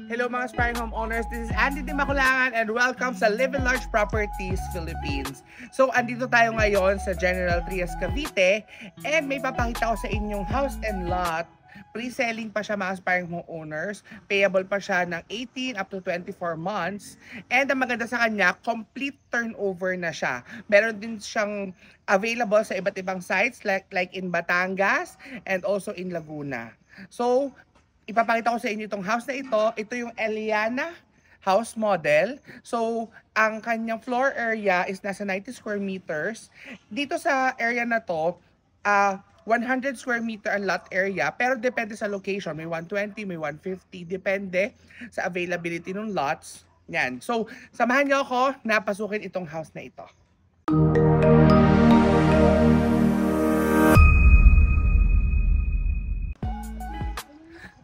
Hello mga aspiring homeowners, this is Andy Di Maculangan and welcome sa Live in Large Properties Philippines. So andito tayo ngayon sa General Trias Cavite and may papakita ko sa inyong house and lot. Pre-selling pa siya mga aspiring homeowners, payable pa siya ng 18 up to 24 months. And ang maganda sa kanya, complete turnover na siya. Meron din siyang available sa iba't ibang sites like in Batangas and also in Laguna. So, ipapakita ko sa inyo itong house na ito. Ito yung Eliana house model. So, ang kanyang floor area is nasa 90 square meters. Dito sa area na to, 100 square meter ang lot area. Pero depende sa location. May 120, may 150. Depende sa availability ng lots. Yan. So, samahan niyo ako na pasukin itong house na ito.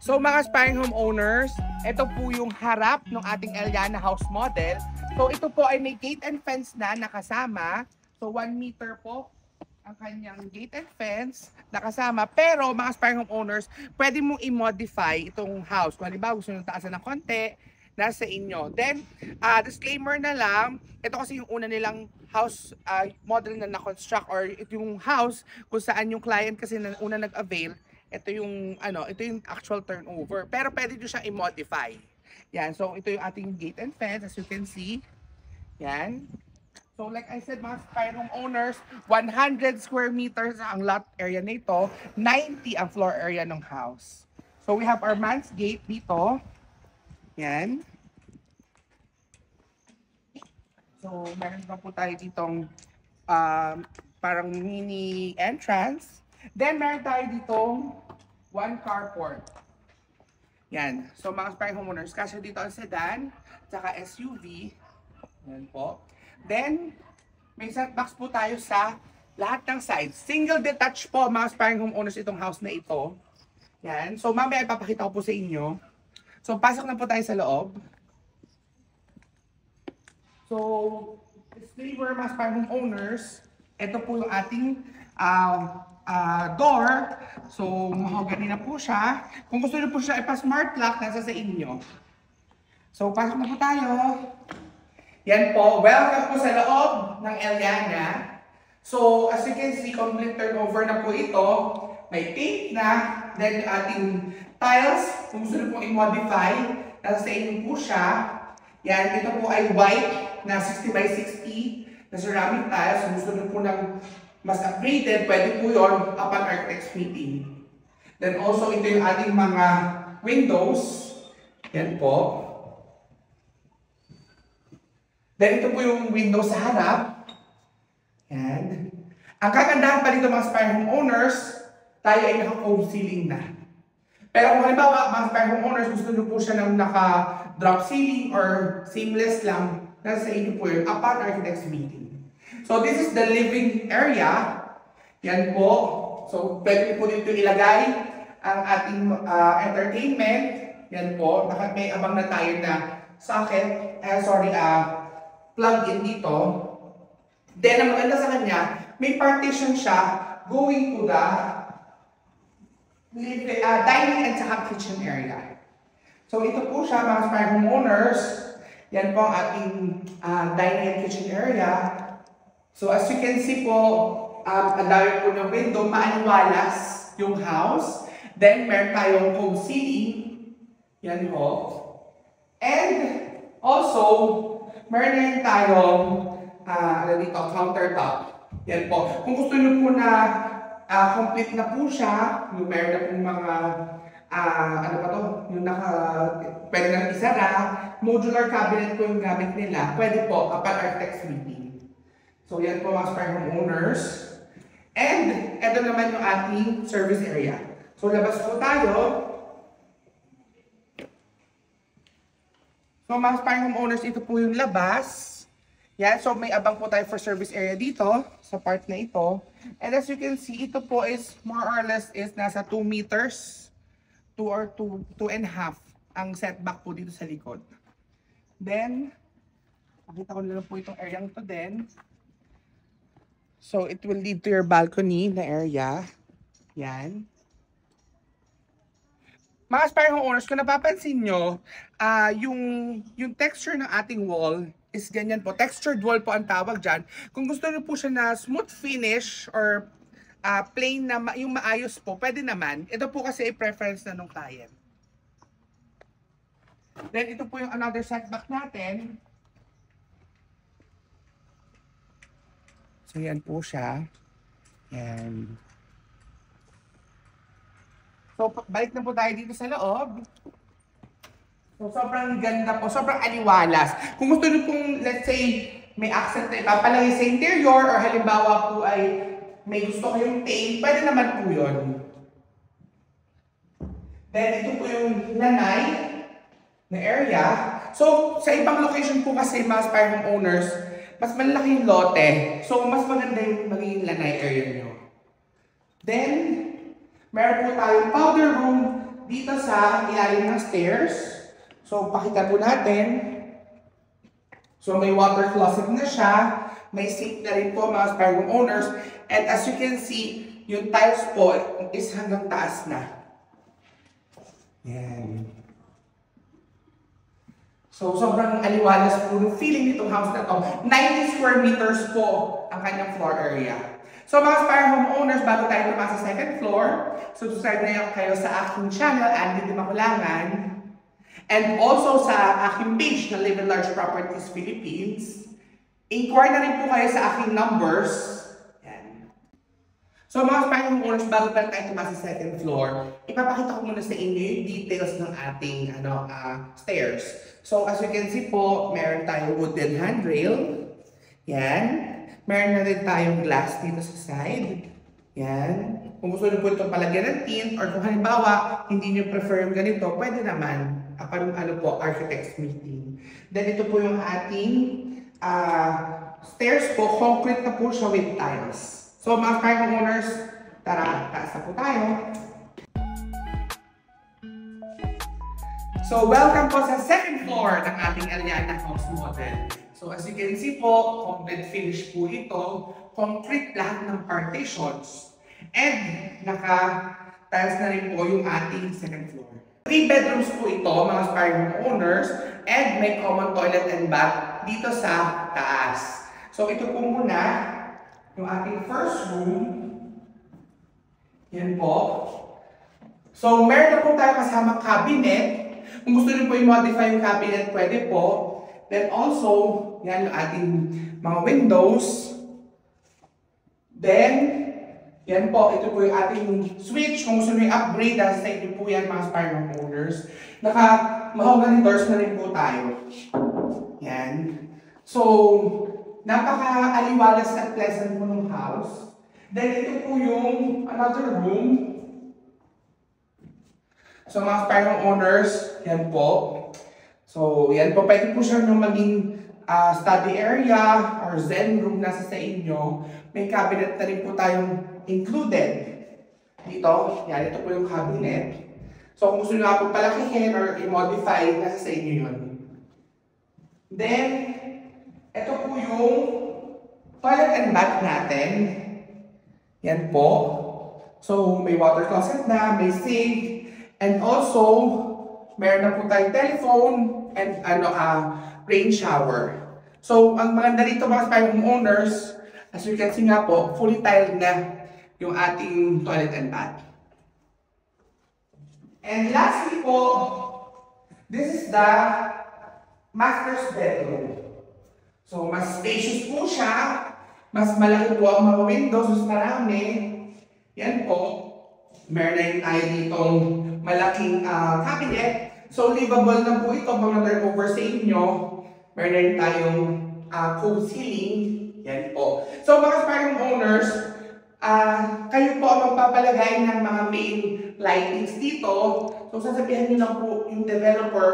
So mga aspiring homeowners, ito po yung harap ng ating Eliana house model. So ito po ay may gate and fence na nakasama. So 1 meter po ang kanyang gate and fence nakasama. Pero mga aspiring homeowners, pwede mong i-modify itong house. Kung halimbawa gusto nyo taasan ng konti, nasa inyo. Then, disclaimer na lang, ito kasi yung una nilang house model na na-construct or ito yung house kung saan yung client kasi na una nag-avail. Ito yung actual turnover. Pero pwede nyo siyang i-modify. Yan. So, ito yung ating gate and fence as you can see. Yan. So, like I said, mga aspiring homeowners, 100 square meters ang lot area nito. 90 ang floor area ng house. So, we have our man's gate dito. Yan. So, meron pa po tayo ditong parang mini entrance. Then, meron tayo ditong 1 carport. Yan. So, mga aspiring homeowners, kasi dito ang sedan, tsaka SUV. Yan po. Then, may setbacks po tayo sa lahat ng sides. Single detached po, mga aspiring homeowners, itong house na ito. Yan. So, mamaya ipapakita ko po sa inyo. So, pasok na po tayo sa loob. So, disclaimer, mga aspiring homeowners, ito po yung ating door. So, mahogany na po siya. Kung gusto niyo po siya ipa-smart lock, nasa sa inyo. So, pasok na po tayo. Yan po. Welcome po sa loob ng Eliana. So, as you can see, complete turnover na po ito. May paint na. Then, yung ating tiles, kung gusto niyo po i-modify, nasa sa inyo po siya. Yan, ito po ay white na 60 by 60 na ceramic tiles. Kung gusto niyo po ng mas upgraded, pwede po yun upon architect's meeting. Then also, ito yung ating mga windows. Yan po. Then ito po yung windows sa harap. Yan. Ang kagandahan pa dito mga aspiring homeowners, tayo ay naka-cove ceiling na. Pero kung halimbawa, mga aspiring homeowners, gusto nyo po siya ng naka-drop ceiling or seamless lang, nasa inyo po yun upon architect's meeting. So, this is the living area. Yan po. So, pwede po dito ilagay ang ating entertainment. Yan po. May abang na tayo na socket. Plug-in dito. Then, ang maganda sa kanya, may partition siya going to the dining and saka kitchen area. So, ito po siya, mga aspiring homeowners. Yan po ang ating dining and kitchen area. So as you can see po, ang dami po ng window, maaliwalas yung house. Then meron tayong cove ceiling. Yan po. And also, meron din tayong countertop. Yan po. Kung gusto nyo po na complete na po siya, meron na po mga yung pwede na isara, modular cabinet po yung gamit nila. Pwede po kapag architect's meeting. So, yan po mga aspiring homeowners. And, ito naman yung ating service area. So, labas po tayo. So, mga aspiring homeowners, ito po yung labas. Yan. So, may abang po tayo for service area dito, sa part na ito. And as you can see, ito po is more or less is nasa 2 meters, 2 or 2.5 ang setback po dito sa likod. Then, pakita ko na lang po itong area to din. So, it will lead to your balcony na area. Yan. Mga aspiring homeowners, kung napapansin nyo, yung texture ng ating wall is ganyan po. Textured wall po ang tawag dyan. Kung gusto nyo po siya na smooth finish or plain na yung maayos po, pwede naman. Ito po kasi ay preference na nung client. Then ito po yung another setback natin. So yan po siya. Yan. So, balik na po tayo dito sa loob. So, sobrang ganda po. Sobrang aliwalas. Kung gusto nyo pong, let's say, may accent na ipapalagay sa interior or halimbawa po ay may gusto kayong paint, pwede naman po yun. Then, ito po yung lanay na area. So, sa ibang location po kasi mga aspiring owners, mas malaki yung lote. So, mas maganda yung magiging lanay area nyo. Then, meron po tayong powder room dito sa ilalim ng stairs. So, pakita po natin. So, may water closet na siya. May sink na rin po mga aspiring owners. And as you can see, yung tiles po is hanggang taas na. Yan. So, sobrang aliwalas po yung feeling nitong house na to. 90 square meters po ang kanyang floor area. So mga aspiring homeowners, bago tayo tumaas sa second floor, subscribe na kayo sa aking channel, Andy Di Makulangan, and also sa aking page na Live in Large Properties Philippines. Inquire na rin po kayo sa aking numbers. Yan. So mga aspiring homeowners, bago pa tayo tumaas sa second floor, ipapakita ko muna sa inyo yung details ng ating stairs. So as you can see po, meron tayong wooden handrail. Yan. Meron na rin tayong glass dito sa side. Yan. Kung gusto nyo po ito palagyan ng tint or kung halimbawa hindi nyo prefer yung ganito, pwede naman. Parang architect's meeting. Then ito po yung ating stairs po. Concrete na po siya with tiles. So mga aspiring owners, tara, taas na po tayo. So welcome po sa second floor ng ating Aliana House Model. So as you can see po, complete finish po ito. Concrete lahat ng partitions. And naka-tiles na rin po yung ating second floor. 3 bedrooms po ito, mga aspiring owners. And may common toilet and bath dito sa taas. So ito po muna yung ating first room. Yan po. So meron na po tayo kasamang cabinet. Kung gusto nyo po i-modify yung cabinet, pwede po. Then also, yan yung ating mga windows. Then, yan po, ito po yung ating switch. Kung gusto nyo i-upgrade, sa inyo po yan mga aspiring owners. Naka-mahogany doors na rin po tayo. Yan. So, napaka-aliwalas at pleasant po ng house. Then, ito po yung another room. So mga aspiring owners, yan po. So yan po, pwede po siya nung maging study area or zen room nasa sa inyo. May cabinet na rin po tayong included. Dito, yan, ito po yung cabinet. So kung gusto nyo nga po palakihin or i-modify, nasa sa inyo yun. Then, ito po yung toilet and bath natin. Yan po. So may water closet na, may sink. And also, meron na po tayong telephone and rain shower. So, ang maganda dito mga aspiring owners, as you can see nga po, fully tiled na yung ating toilet and bath. And lastly po, this is the master's bedroom. So, mas spacious po siya, mas malaki po ang mga windows, mas marami. Yan po. Meron na yung tayo ditong malaking cabinet. So, livable na po ito. Mga turnover sa inyo. Meron na rin tayong cove ceiling. Yan po. So, mga aspiring owners, kayo po ang magpapalagay ng mga main lightings dito. So, sasabihan nyo lang po yung developer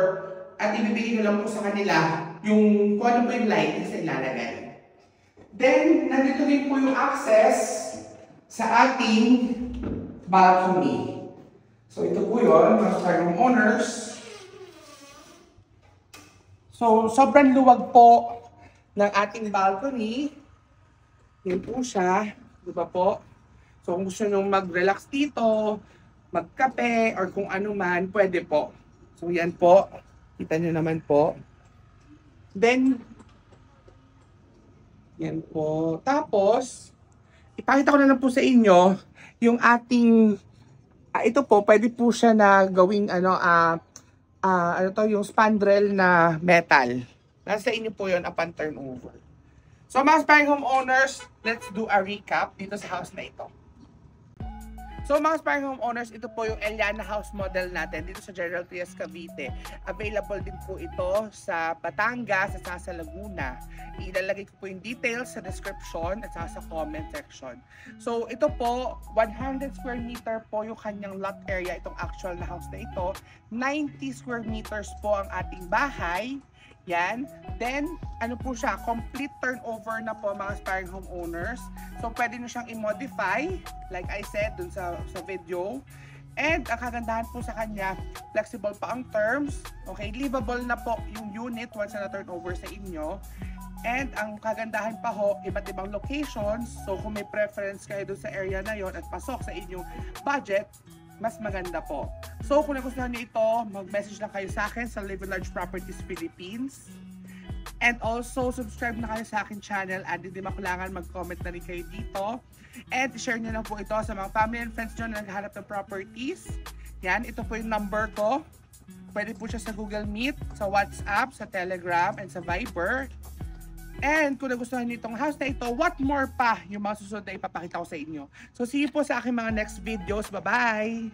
at ibibigay nyo lang po sa kanila yung kung ano po yung lightings na ilalagay. Then, nandito din po yung access sa ating balcony. So ito po yun, mga aspiring owners. So sobrang luwag po ng ating balcony. Yan po siya. Diba po? So kung gusto nyo mag-relax dito, magkape or kung ano man, pwede po. So yan po, kita nyo naman po. Then, yan po. Tapos, ipakita ko na lang po sa inyo yung ating, ito po, pwede po siya na gawing yung spandrel na metal. Nasa inyo po yun upon turnover. So mga aspiring homeowners, let's do a recap dito sa house na ito. So mga aspiring homeowners, ito po yung Eliana house model natin dito sa General Trias, Cavite. Available din po ito sa Batangas at sa Laguna. Ilalagay ko po yung details sa description at sa comment section. So ito po, 100 square meter po yung kanyang lot area, itong actual na house na ito. 90 square meters po ang ating bahay. Yan. Then, ano po siya, complete turnover na po mga aspiring homeowners. So, pwede nyo siyang i-modify, like I said dun sa video. And, ang kagandahan po sa kanya, flexible pa ang terms. Okay, livable na po yung unit once na turnover sa inyo. And, ang kagandahan pa ho, iba't ibang locations. So, kung may preference kayo dun sa area na yon at pasok sa inyong budget, mas maganda po. So, kung nagustuhan niyo ito, mag-message lang kayo sa akin sa Live Large Properties Philippines. And also, subscribe na kayo sa akin channel. At hindi makulangan, mag-comment na rin kayo dito. And share niyo lang po ito sa mga family and friends nyo na naghahanap ng properties. Yan, ito po yung number ko. Pwede po siya sa Google Meet, sa WhatsApp, sa Telegram, and sa Viber. And kung nagustuhan niyo itong house na ito, what more pa yung mga susunod na ipapakita ko sa inyo. So see you po sa aking mga next videos. Bye-bye!